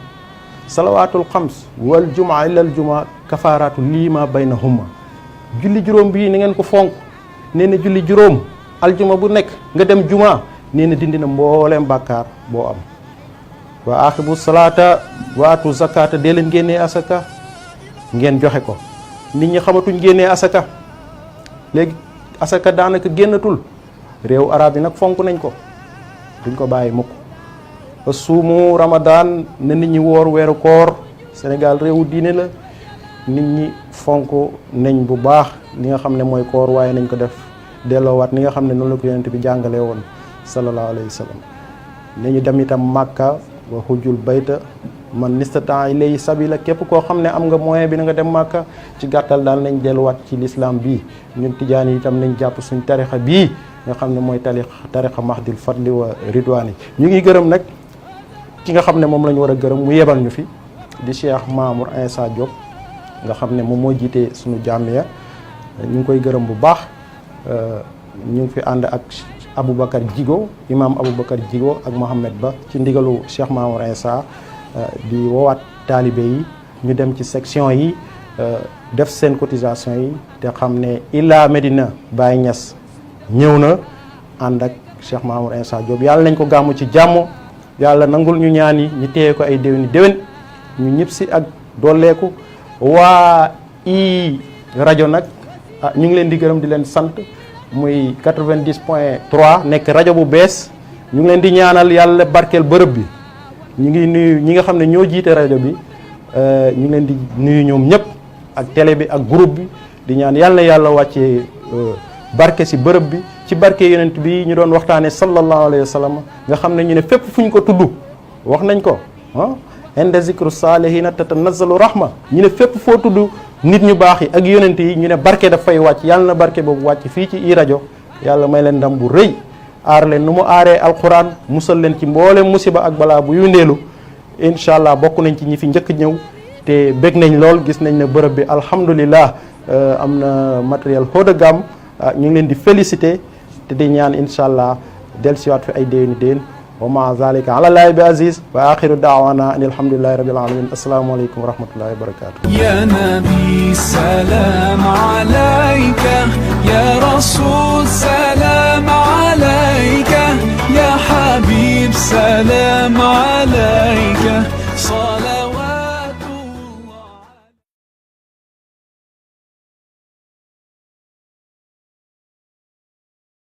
salawaatul xams wal jumaa illal jumaa kafaaraatu lima baynahuma julli juróom bii ni ngeen ko fonk nee na julli juróom aljuma bu nekk nga dem juma nee na dindi na mbooleem bàkkaar boo am wa aqimu salaata wa atu zakata dee leen génnee asaka ngeen joxe ko nit ñi xamatuñ génnee asaka léegi asaka daanaka génnatul réew arab yi nag fonk nañ ko duñ ko bàyyi mukk ba suumu ramadan na nit ñi woor weeru koor Sénégal réewu diine la nit ñi fonk nañ bu baax li nga xam ne mooy koor waaye nañ ko def delloowaat ni nga xam ne noonu la ko yonent bi jàngale woon sallallahu alayhi wa sallam nañu dem itam màkka wa hujjul bayta man nistata ilayhi sabila képp koo xam ne am nga moyen bi na nga dem màkka ci gàttal daal nañ delluwaat ci l'islam bii ñun tijaan yi itam nañ jàpp suñ tarixa bii nga xam ne mooy tarixa mahdil fadli wa ridwani ñu ngi gërëm nag ki nga xam ne moom la ñu war a gërëm mu yebal ñu fi di Cheikh Mamour Insa Diop nga xam ne moom moo jiitee suñu jàmmiya ñu ngi koy gërëm bu baax ñu ngi fi ànd ak Aboubacar Djigo imam Aboubacar Djigo ak Mohamed Ba ci ndigalu Cheikh Mamour Insa di woowaat taalibe yi ñu dem ci section yi def seen cotisation yi te xam ne Ila Medina Baye Niass ñëw na ànd ak Cheikh Mamour Insa Diop yàlla nañ ko gàmmu ci jàmm yàlla nangul ñu ñaan yi ñu téye ko ay déwéni déwén ñu ñëpp si ak dooleeku waa i rajo nag ñu ngi leen di gërëm di leen sant muy 90.3 nekk rajo bu bees ñu ngi leen di ñaanal yàlla barkeel bërëb bi ñu ngi nuyu ñi nga xam ne ñoo jiite rajo bi ñu ngi leen di nuyu ñoom ñëpp ak télé bi ak groupe bi di ñaan yàlla wàccee barke si bërëb bi ci barke yonent bi ñu doon waxtaane sallallahu alayhi wa sallam nga xam ne ñu ne fépp fu ñu ko tudd wax nañ ko inda zikru salihina tatanazzalu rahma ñu ne fépp foo tudd nit ñu baax yi ak yonent yi ñu ne barke dafay wàcc yàlla na barke boobu wàcc fii ci i rajo yàlla may leen ndam bu rëy aar leen nu mu aaree alquran musal leen ci mboolem musiba ak balaa bu yu ndeelu incha allah bokk nañ ci ñi fi njëkk ñëw te bég nañ lool gis nañ ne bërëb bi alhamdulillah am na matériel haut de gamme ñu ngi leen di féliciter te di ñaan incha allah dellusiwaat fi ay déwéni déwén wa ma zalika ala llahi bi aziz wa axiru daawana an alhamdulillahi rabbil alamin assalaamu aleykum wa rahmatullahi wa barakatuh. يا نبي سلام عليك يا رسول